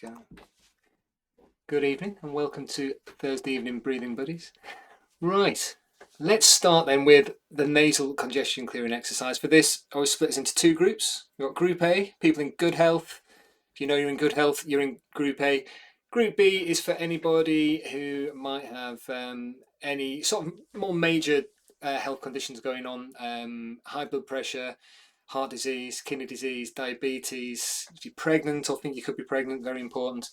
we go. Good evening and welcome to Thursday evening breathing buddies. Right, let's start then with the nasal congestion clearing exercise. For this, I always split this into two groups. We've got Group A, people in good health. If you know you're in good health, you're in Group A. Group B is for anybody who might have any sort of more major health conditions going on, high blood pressure, heart disease, kidney disease, diabetes. If you're pregnant or think you could be pregnant, very important.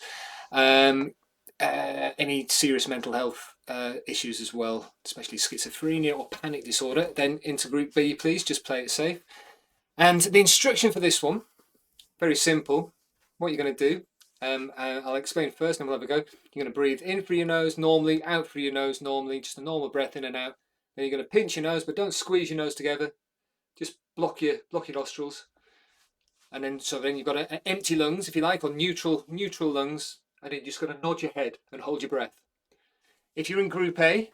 Any serious mental health issues as well, especially schizophrenia or panic disorder, then into Group B, please. Just play it safe. And the instruction for this one, very simple. What you're going to do, I'll explain first and we'll have a go. You're going to breathe in through your nose normally, out through your nose normally, just a normal breath in and out. Then you're going to pinch your nose, but don't squeeze your nose together. Just block your nostrils. And then then you've got empty lungs, if you like, or neutral lungs. And then you're just going to nod your head and hold your breath. If you're in Group A,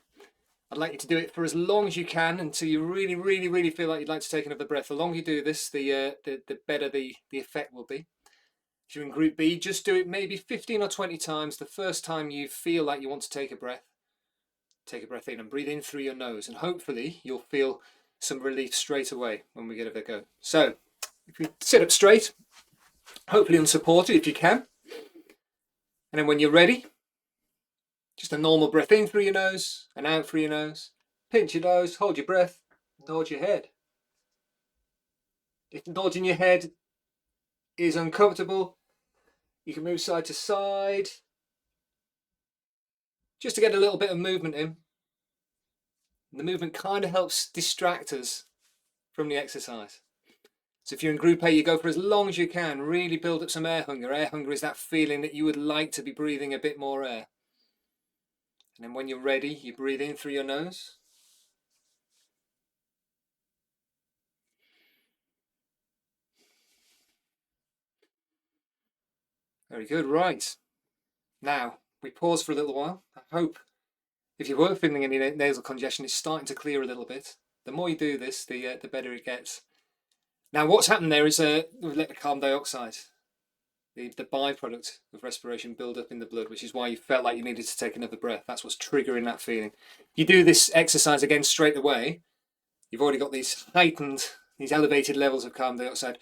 I'd like you to do it for as long as you can until you really feel like you'd like to take another breath. The longer you do this, the better the effect will be. If you're in Group B, just do it maybe 15 or 20 times. The first time you feel like you want to take a breath in and breathe in through your nose. And hopefully you'll feel some relief straight away when we give it a go. So if you sit up straight, hopefully unsupported if you can. And then when you're ready, just a normal breath in through your nose and out through your nose. Pinch your nose, hold your breath, nod your head. If nodding your head is uncomfortable, you can move side to side just to get a little bit of movement in. And the movement kind of helps distract us from the exercise. So if you're in Group A, you go for as long as you can. Really build up some air hunger. Air hunger is that feeling that you would like to be breathing a bit more air. And then when you're ready, you breathe in through your nose. Very good, right. Now, we pause for a little while. I hope if you were feeling any nasal congestion, it's starting to clear a little bit. The more you do this, the better it gets. Now, what's happened there is we've let the carbon dioxide, the byproduct of respiration, build up in the blood, which is why you felt like you needed to take another breath. That's what's triggering that feeling. You do this exercise again straight away, you've already got these elevated levels of carbon dioxide.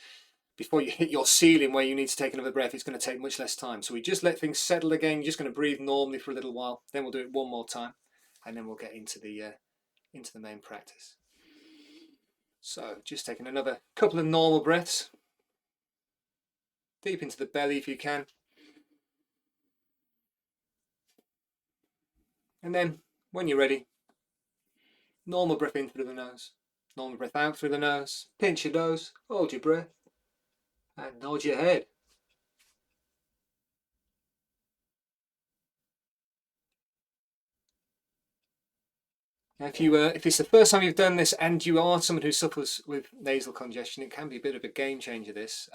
Before you hit your ceiling where you need to take another breath, it's going to take much less time. So we just let things settle again. You're just going to breathe normally for a little while. Then we'll do it one more time, and then we'll get into the main practice. So just taking another couple of normal breaths, deep into the belly if you can. And then when you're ready, normal breath in through the nose, normal breath out through the nose. Pinch your nose, hold your breath, and nod your head. Now, if it's the first time you've done this and you are someone who suffers with nasal congestion, it can be a bit of a game changer. This,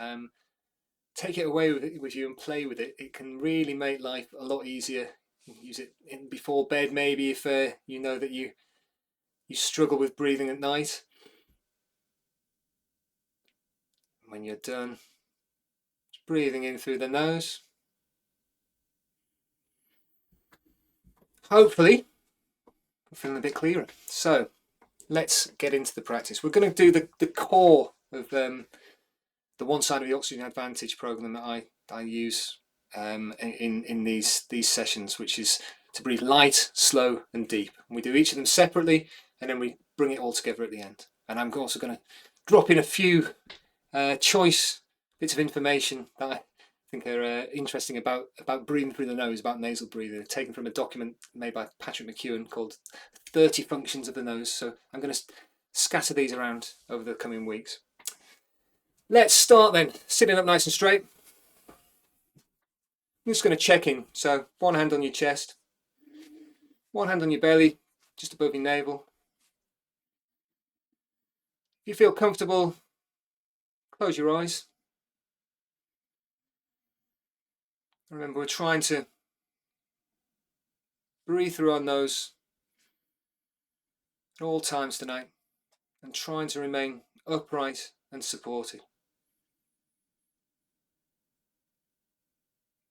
take it away with you and play with it. It can really make life a lot easier. You can use it before bed, maybe if you know that you struggle with breathing at night. When you're done, just breathing in through the nose. Hopefully, I'm feeling a bit clearer. So let's get into the practice. We're going to do the core of the one side of the Oxygen Advantage program that I use in these sessions, which is to breathe light, slow, and deep. And we do each of them separately, and then we bring it all together at the end. And I'm also going to drop in a few choice bits of information that I think are interesting about breathing through the nose, about nasal breathing, taken from a document made by Patrick McEwen called 30 Functions of the Nose. So I'm going to scatter these around over the coming weeks. Let's start then, sitting up nice and straight. I'm just going to check in. So one hand on your chest, one hand on your belly, just above your navel. If you feel comfortable, close your eyes. Remember, we're trying to breathe through our nose at all times tonight and trying to remain upright and supported.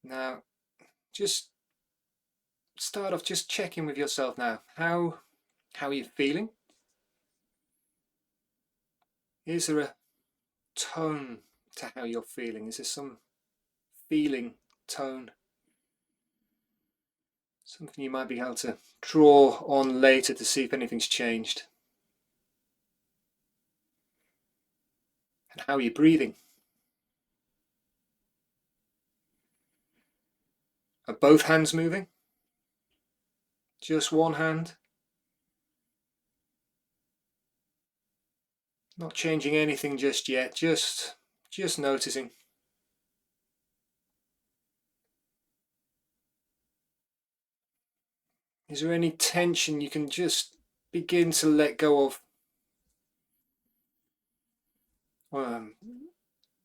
Now, just start off just checking with yourself now. How are you feeling? Is there a tone to how you're feeling? Is there some feeling tone? Something you might be able to draw on later to see if anything's changed. And how are you breathing? Are both hands moving? Just one hand? Not changing anything just yet, just noticing. Is there any tension you can just begin to let go of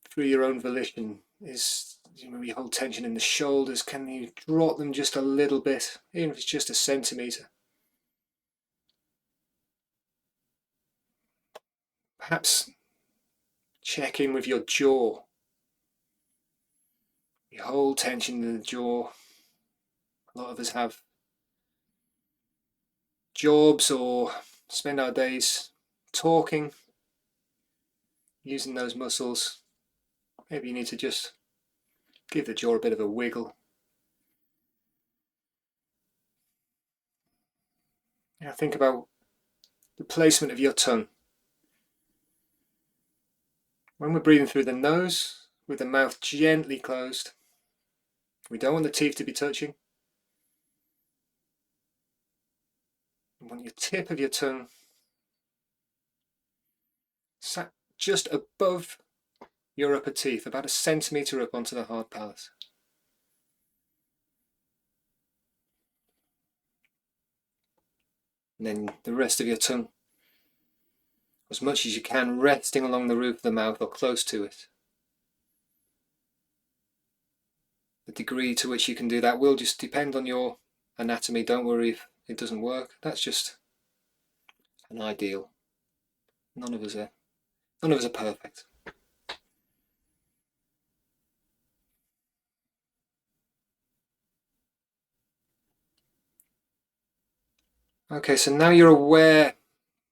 through your own volition? Is, you know, you hold tension in the shoulders, can you drop them just a little bit, even if it's just a centimetre? Perhaps check in with your jaw. You hold tension in the jaw. A lot of us have jobs or spend our days talking, using those muscles. Maybe you need to just give the jaw a bit of a wiggle. Now think about the placement of your tongue. When we're breathing through the nose, with the mouth gently closed, we don't want the teeth to be touching. We want your tip of your tongue sat just above your upper teeth, about a centimetre up onto the hard palate. And then the rest of your tongue, as much as you can, resting along the roof of the mouth or close to it. The degree to which you can do that will just depend on your anatomy. Don't worry if it doesn't work. That's just an ideal. None of us are perfect. Okay, so now you're aware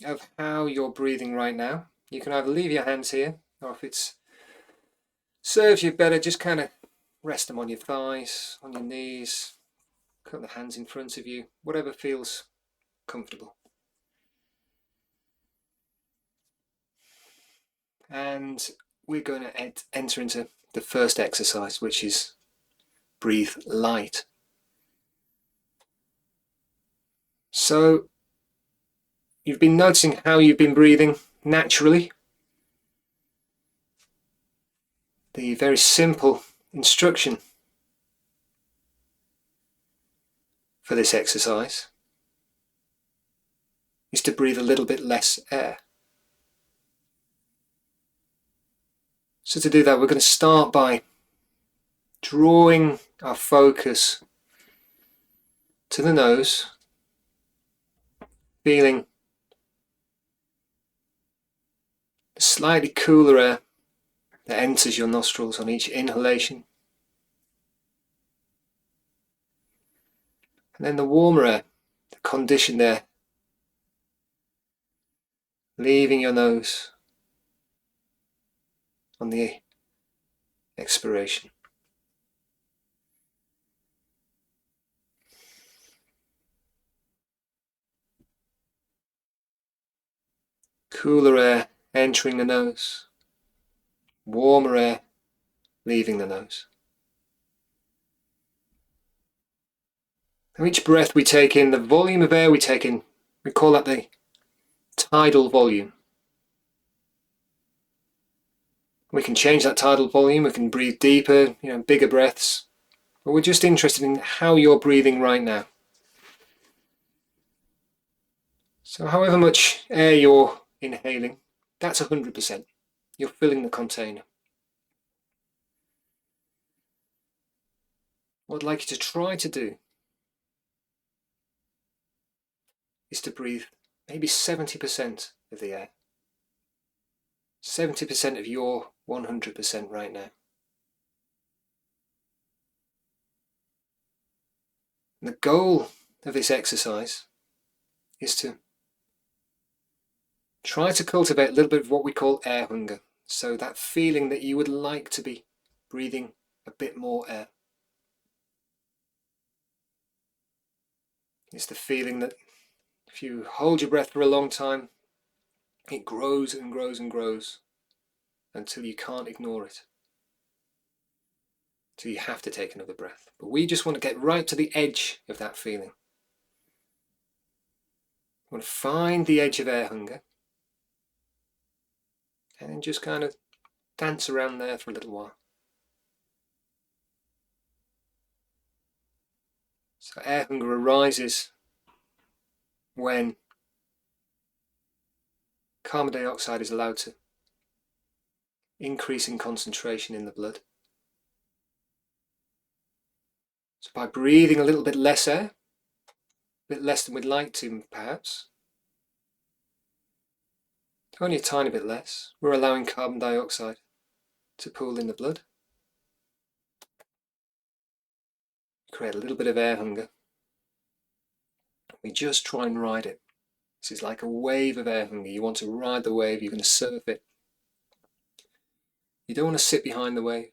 of how you're breathing right now. You can either leave your hands here, or if it serves you better, just kind of rest them on your thighs, on your knees, put the hands in front of you, whatever feels comfortable. And we're going to enter into the first exercise, which is breathe light. So you've been noticing how you've been breathing naturally. The very simple instruction for this exercise is to breathe a little bit less air. So to do that, we're going to start by drawing our focus to the nose, feeling the slightly cooler air that enters your nostrils on each inhalation, and then the warmer air, the conditioned air, leaving your nose on the expiration. Cooler air entering the nose, warmer air leaving the nose. Now each breath we take in, the volume of air we take in, we call that the tidal volume. We can change that tidal volume, we can breathe deeper, bigger breaths, but we're just interested in how you're breathing right now. So however much air you're inhaling, that's 100%. You're filling the container. What I'd like you to try to do is to breathe maybe 70% of the air. 70% of your 100% right now. And the goal of this exercise is to try to cultivate a little bit of what we call air hunger. So that feeling that you would like to be breathing a bit more air. It's the feeling that if you hold your breath for a long time, it grows and grows and grows until you can't ignore it. So you have to take another breath. But we just want to get right to the edge of that feeling. We want to find the edge of air hunger and then just kind of dance around there for a little while. So air hunger arises when carbon dioxide is allowed to increase in concentration in the blood. So by breathing a little bit less air, a bit less than we'd like to perhaps, only a tiny bit less, we're allowing carbon dioxide to pool in the blood. Create a little bit of air hunger. We just try and ride it. This is like a wave of air hunger. You want to ride the wave, you're going to surf it. You don't want to sit behind the wave.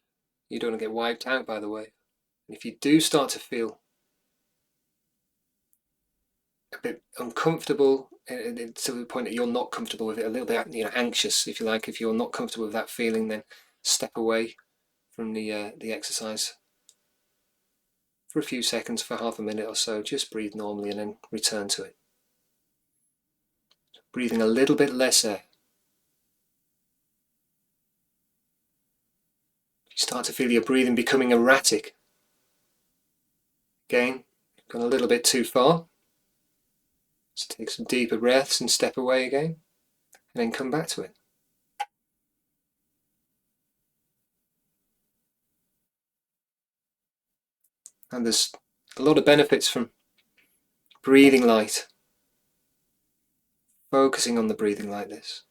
You don't want to get wiped out by the wave. And if you do start to feel a bit uncomfortable, to the point that you're not comfortable with it, a little bit anxious, if you like, if you're not comfortable with that feeling, then step away from the exercise for a few seconds, for half a minute or so. Just breathe normally and then return to it. Breathing a little bit less air. You start to feel your breathing becoming erratic. Again, gone a little bit too far. So take some deeper breaths and step away again, and then come back to it. And there's a lot of benefits from breathing light, focusing on the breathing like this.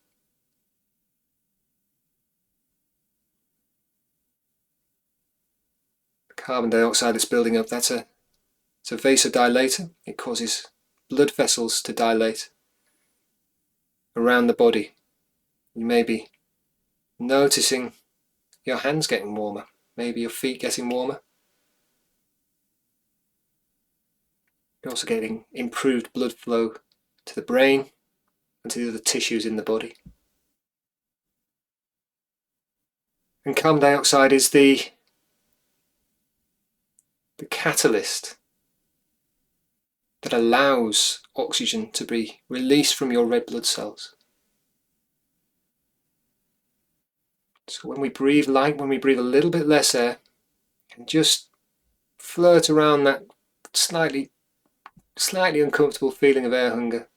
Carbon dioxide that's building up, it's a vasodilator. It causes blood vessels to dilate around the body. You may be noticing your hands getting warmer, maybe your feet getting warmer. You're also getting improved blood flow to the brain and to the other tissues in the body. And carbon dioxide is the catalyst that allows oxygen to be released from your red blood cells. So when we breathe light, when we breathe a little bit less air, and just flirt around that slightly uncomfortable feeling of air hunger,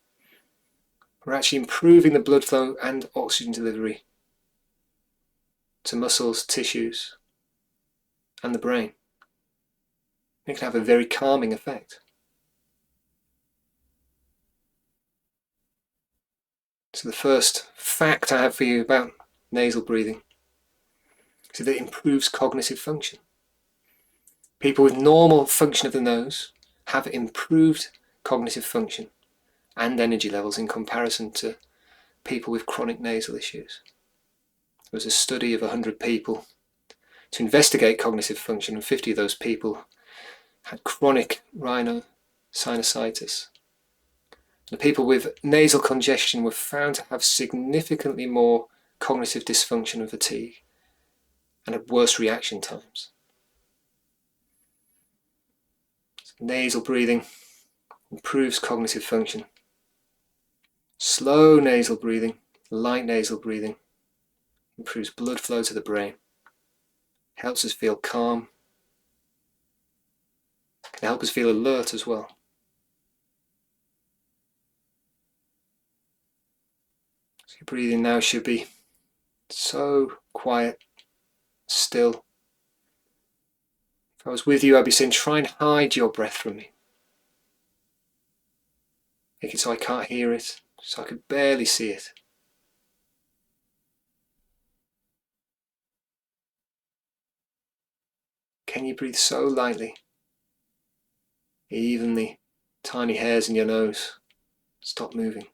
we're actually improving the blood flow and oxygen delivery to muscles, tissues, and the brain. It can have a very calming effect. So the first fact I have for you about nasal breathing is that it improves cognitive function. People with normal function of the nose have improved cognitive function and energy levels in comparison to people with chronic nasal issues. There was a study of 100 people to investigate cognitive function, and 50 of those people had chronic rhinosinusitis. The people with nasal congestion were found to have significantly more cognitive dysfunction and fatigue and had worse reaction times. So nasal breathing improves cognitive function. Slow nasal breathing, light nasal breathing, improves blood flow to the brain, helps us feel calm, can help us feel alert as well. So your breathing now should be so quiet, still. If I was with you, I'd be saying, try and hide your breath from me. Make it so I can't hear it, so I could barely see it. Can you breathe so lightly Even the tiny hairs in your nose stop moving.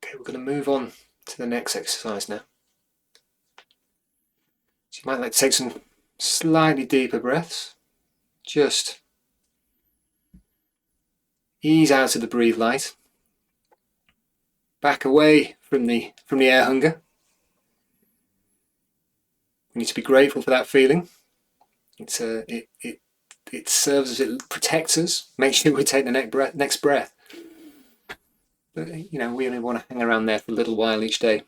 Okay, we're going to move on to the next exercise now. So you might like to take some slightly deeper breaths. Just ease out of the breathe light. Back away from the air hunger. We need to be grateful for that feeling. It serves as it protects us. Make sure we take the next breath. But, we only want to hang around there for a little while each day.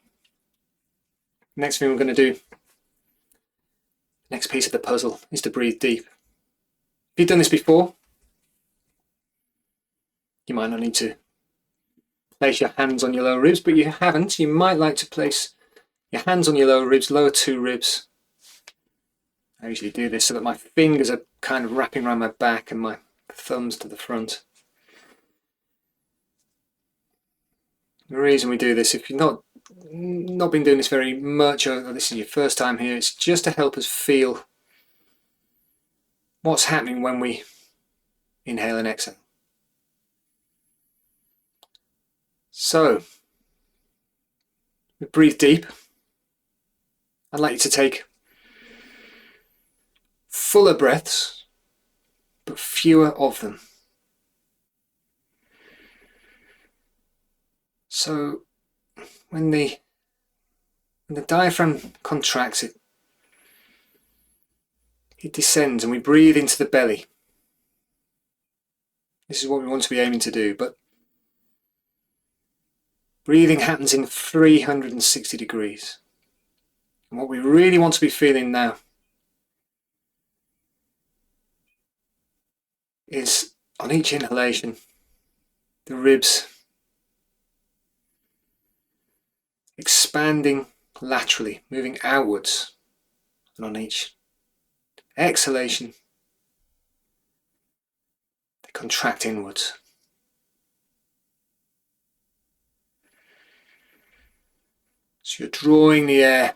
Next thing we're going to do, next piece of the puzzle, is to breathe deep. If you've done this before, you might not need to place your hands on your lower ribs, but you haven't, you might like to place your hands on your lower ribs, lower 2 ribs. I usually do this so that my fingers are kind of wrapping around my back and my thumbs to the front. The reason we do this, if you've not been doing this very much, or this is your first time here, it's just to help us feel what's happening when we inhale and exhale. So, we breathe deep. I'd like you to take fuller breaths, but fewer of them. So, when the diaphragm contracts, it descends and we breathe into the belly. This is what we want to be aiming to do, but breathing happens in 360 degrees. And what we really want to be feeling now is, on each inhalation, the ribs expanding laterally, moving outwards, and on each exhalation, they contract inwards. So you're drawing the air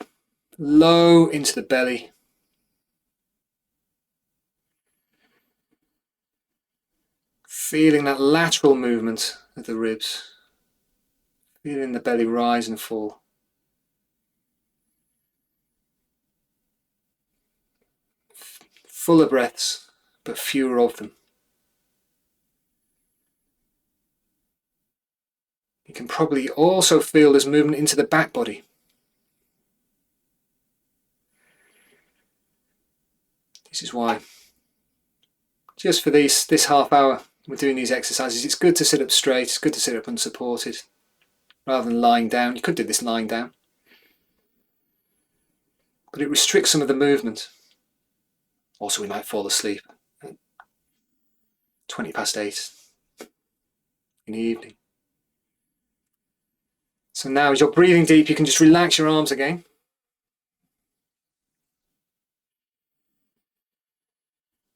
low into the belly, feeling that lateral movement of the ribs, feeling the belly rise and fall. Fuller breaths, but fewer of them. You can probably also feel there's movement into the back body. This is why, just for this half hour, we're doing these exercises. It's good to sit up straight, it's good to sit up unsupported, rather than lying down. You could do this lying down, but it restricts some of the movement. Also, we might fall asleep at 8:20 in the evening. So now, as you're breathing deep, you can just relax your arms again.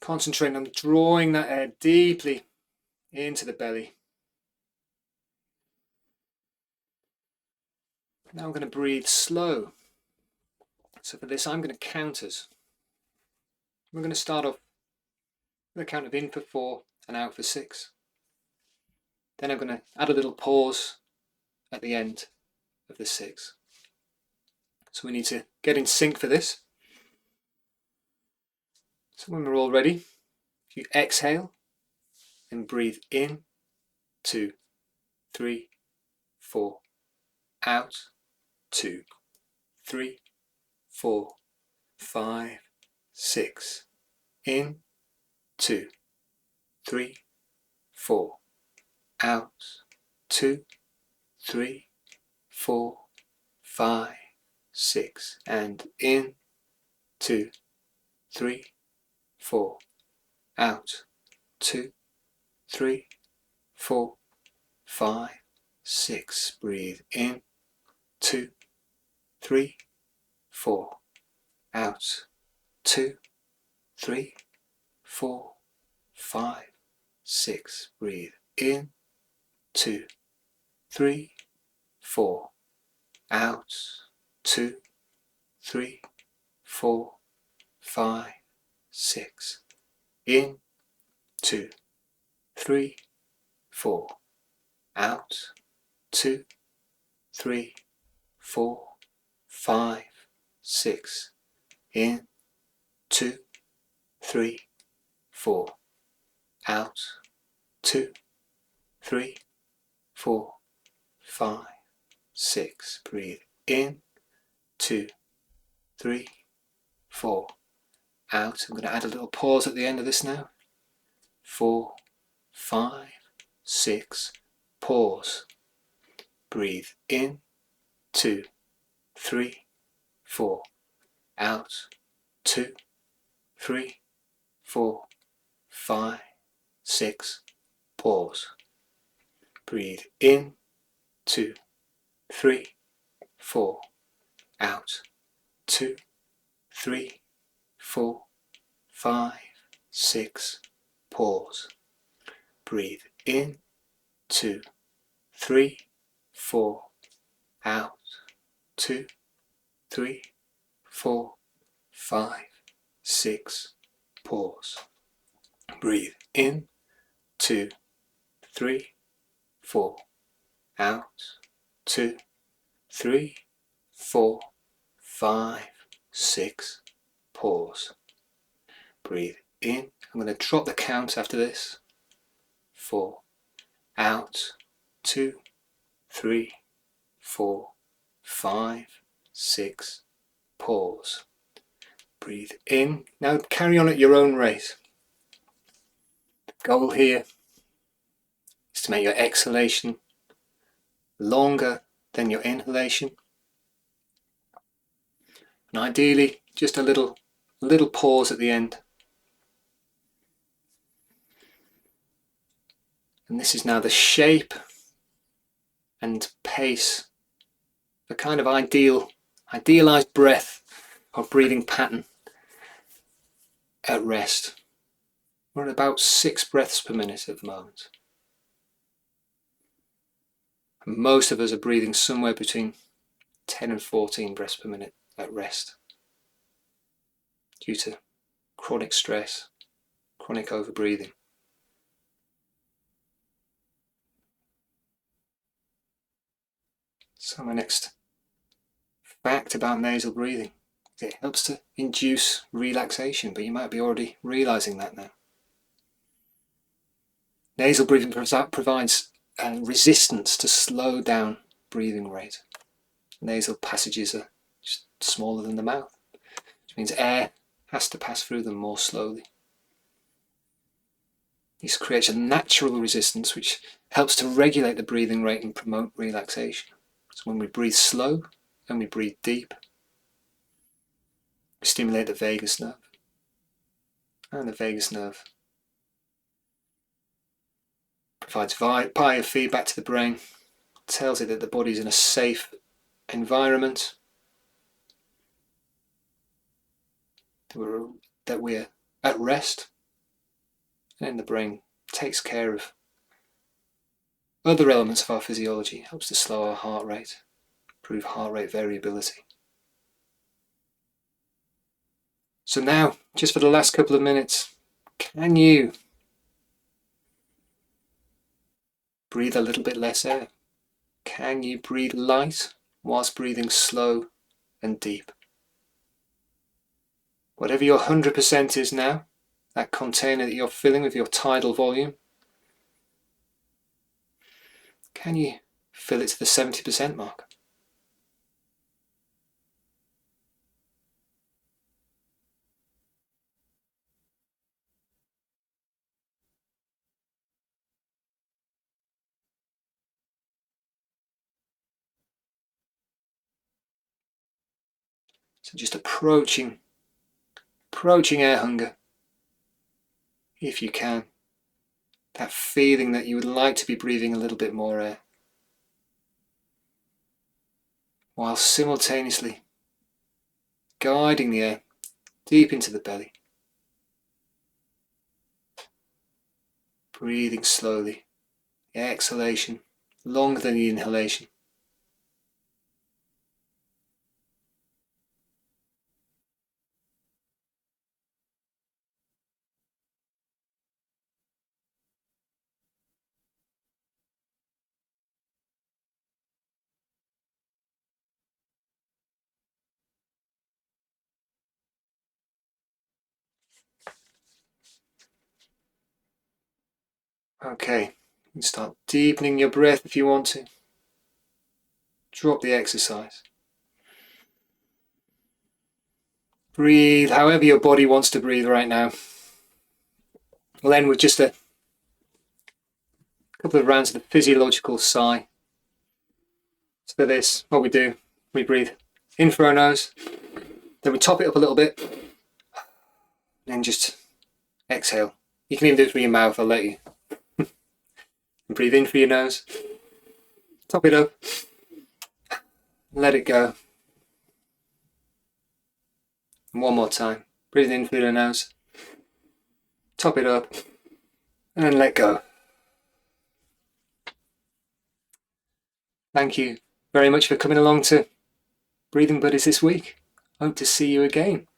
Concentrating on drawing that air deeply into the belly. Now I'm going to breathe slow. So for this, I'm going to count us. We're going to start off with a count of in for 4 and out for 6. Then I'm going to add a little pause at the end of the 6. So we need to get in sync for this. So when we're all ready, if you exhale and breathe in, 2, 3, 4, out, 2, 3, 4, 5, 6, in, 2, 3, 4, out, 2, 3, 4, 5, 6, and in, 2, 3, 4, out, 2, 3, 4, 5, 6. Breathe in, 2, 3, 4, out, 2, 3, 4, 5, 6. Breathe in. 2, 3, 4. Out. 2, 3, 4, 5, 6. In. 2, 3, 4. Out. 2, 3, 4, 5, 6. In. 2, 3, 4. Out. 2, 3, 4, 5, 6. Breathe in. 2, 3, 4. Out. I'm going to add a little pause at the end of this now. 4, 5, 6. Pause. Breathe in. 2, 3, 4. Out. 2, 3, 4, 5, 6. Pause. Breathe in. 2, 3, 4. Out. 2, 3, 4, 5, 6. Pause. Breathe in. 2, 3, 4. Out. 2, 3, 4, 5, 6. Pause. Breathe in. 2, 3, 4. Out. 2, 3, 4, 5, 6. Pause. Breathe in. I'm going to drop the count after this. 4. Out. 2, 3, 4, 5, 6. Pause. Breathe in. Now carry on at your own rate. The goal here is to make your exhalation longer than your inhalation. And ideally, just a little pause at the end. And this is now the shape and pace, the kind of idealized breath or breathing pattern at rest. We're at about 6 breaths per minute at the moment. And most of us are breathing somewhere between 10 and 14 breaths per minute at rest due to chronic stress, chronic overbreathing. So my next fact about nasal breathing, it helps to induce relaxation, but you might be already realizing that now. Nasal breathing provides resistance to slow down breathing rate. Nasal passages are just smaller than the mouth, which means air has to pass through them more slowly. This creates a natural resistance which helps to regulate the breathing rate and promote relaxation. So when we breathe slow and we breathe deep, we stimulate the vagus nerve. And the vagus nerve provides biofeedback to the brain, tells it that the body is in a safe environment, that we're at rest, and then the brain takes care of other elements of our physiology, helps to slow our heart rate, improve heart rate variability. So now, just for the last couple of minutes, can you breathe a little bit less air? Can you breathe light whilst breathing slow and deep? Whatever your 100% is now, that container that you're filling with your tidal volume, can you fill it to the 70% mark? So just approaching air hunger, if you can. That feeling that you would like to be breathing a little bit more air, while simultaneously guiding the air deep into the belly. Breathing slowly. The exhalation longer than the inhalation. Okay, you can start deepening your breath if you want to. Drop the exercise. Breathe however your body wants to breathe right now. We'll end with just a couple of rounds of the physiological sigh. So for this, what we do, we breathe in through our nose, then we top it up a little bit, then just exhale. You can even do it through your mouth, I'll let you. Breathe in through your nose, top it up, let it go. And one more time. Breathe in through the nose, top it up, and let go. Thank you very much for coming along to Breathing Buddies this week. Hope to see you again.